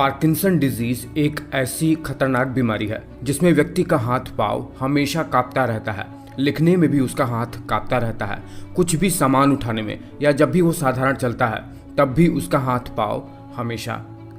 Parkinson disease एक ऐसी खतरनाक बीमारी है जिसमें व्यक्ति का हाथ पांव हमेशा कांपता रहता है। लिखने में भी उसका हाथ कांपता रहता है, कुछ भी सामान उठाने में या जब भी वो साधारण चलता है तब भी उसका हाथ पांव हमेशा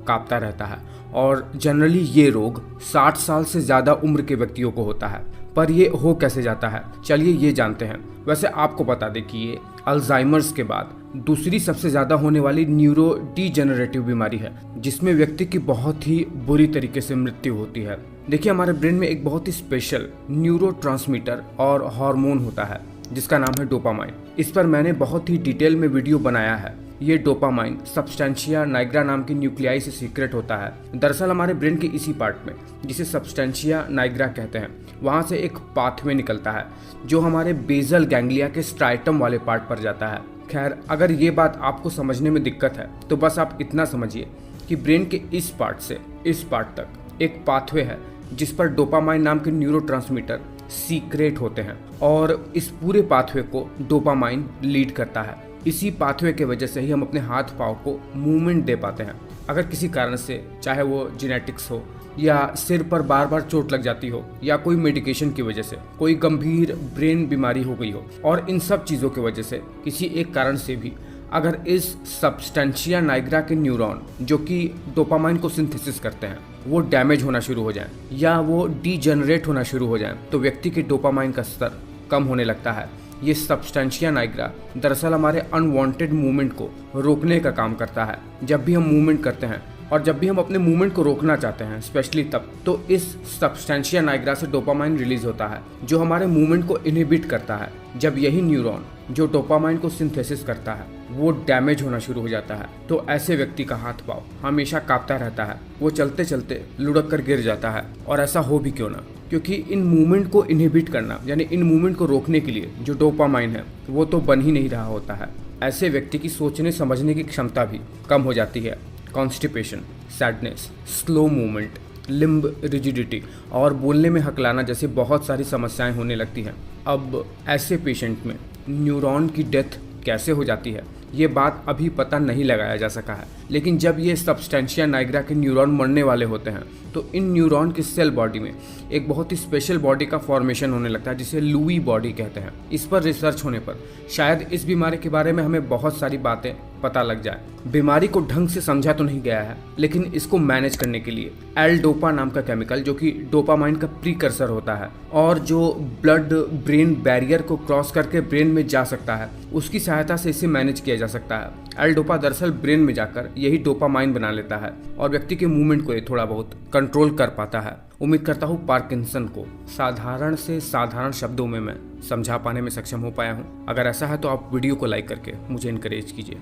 कांपता रहता है। और जनरली ये रोग 60 साल से ज़्यादा उम्र के व्यक्तियों को होता है। पर ये हो कैसे जाता है, चलिए ये जानते हैं। वैसे आपको बता दें कि ये अल्जाइमर्स के बाद दूसरी सबसे ज़्यादा होने वाली न्यूरो डीजेनरेटिव बीमारी है, जिसमें व्यक्ति की बहुत ही बुरी तरीके से मृत्यु होती है। देखिए, हमारे ब्रेन में एक बहुत ही स्पेशल न्यूरोट्रांसमीटर और हार्मोन होता है जिसका नाम है डोपामाइन। इस पर मैंने बहुत ही डिटेल में वीडियो बनाया है। ये डोपामाइन सब्सटेंशिया नाइग्रा नाम की न्यूक्लियाई से सीक्रेट होता है। दरअसल हमारे ब्रेन के इसी पार्ट में, जिसे सब्सटेंशिया नाइग्रा कहते हैं, वहाँ से एक पाथवे निकलता है जो हमारे बेजल गैंग्लिया के स्ट्राइटम वाले पार्ट पर जाता है। खैर, अगर ये बात आपको समझने में दिक्कत है तो बस आप इतना समझिए कि ब्रेन के इस पार्ट से इस पार्ट तक एक पाथवे है जिस पर डोपामाइन नाम के न्यूरोट्रांसमीटर सीक्रेट होते हैं और इस पूरे पाथवे को डोपामाइन लीड करता है। इसी पाथवे के वजह से ही हम अपने हाथ पांव को मूवमेंट दे पाते हैं। अगर किसी कारण से, चाहे वो जेनेटिक्स हो या सिर पर बार बार चोट लग जाती हो या कोई मेडिकेशन की वजह से कोई गंभीर ब्रेन बीमारी हो गई हो, और इन सब चीज़ों की वजह से किसी एक कारण से भी अगर इस सब्सटेंशिया नाइग्रा के न्यूरॉन जो कि डोपामाइन को सिंथेसिस करते हैं वो डैमेज होना शुरू हो जाए या वो डीजेनरेट होना शुरू हो जाए तो व्यक्ति के डोपामाइन का स्तर कम होने लगता है। ये सब्सटेंशिया नाइग्रा दरअसल हमारे अनवांटेड मूवमेंट को रोकने का काम करता है। जब भी हम मूवमेंट करते हैं और जब भी हम अपने मूवमेंट को रोकना चाहते हैं, स्पेशली तब, तो इस सब्सटेंशिया नाइग्रा से डोपामाइन रिलीज होता है जो हमारे मूवमेंट को इनहिबिट करता है। जब यही न्यूरॉन जो डोपामाइन को सिंथेसिस करता है वो डैमेज होना शुरू हो जाता है तो ऐसे व्यक्ति का हाथ पांव हमेशा कांपता रहता है। वो चलते चलते लुढ़क कर गिर जाता है। और ऐसा हो भी क्यों ना, क्योंकि इन मूवमेंट को इनहिबिट करना यानी इन मूवमेंट को रोकने के लिए जो डोपामाइन है वो तो बन ही नहीं रहा होता है। ऐसे व्यक्ति की सोचने समझने की क्षमता भी कम हो जाती है। Constipation, sadness, slow movement, limb rigidity और बोलने में हकलाना जैसी बहुत सारी समस्याएं होने लगती हैं। अब ऐसे पेशेंट में न्यूरॉन की डेथ कैसे हो जाती है ये बात अभी पता नहीं लगाया जा सका है, लेकिन जब ये सब्सटेंशिया नाइग्रा के न्यूरॉन मरने वाले होते हैं तो इन न्यूरॉन की सेल बॉडी में एक बहुत ही स्पेशल बॉडी का फॉर्मेशन होने लगता है जिसे लुई बॉडी कहते हैं। इस पर रिसर्च होने पर शायद इस बीमारी के बारे में हमें बहुत सारी बातें पता लग जाए। बीमारी को ढंग से समझा तो नहीं गया है, लेकिन इसको मैनेज करने के लिए एल-डोपा नाम का केमिकल जो कि डोपामाइन का प्रीकर्सर होता है और जो ब्लड ब्रेन बैरियर को क्रॉस करके ब्रेन में जा सकता है, उसकी सहायता से इसे मैनेज किया जा सकता है। एल-डोपा दरअसल ब्रेन में जाकर यही डोपामाइन बना लेता है और व्यक्ति के मूवमेंट को ये थोड़ा बहुत कंट्रोल कर पाता है। उम्मीद करता हूँ पार्किंसन को साधारण से साधारण शब्दों में मैं समझा पाने में सक्षम हो पाया हूँ। अगर ऐसा है तो आप वीडियो को लाइक करके मुझे इनकरेज कीजिए।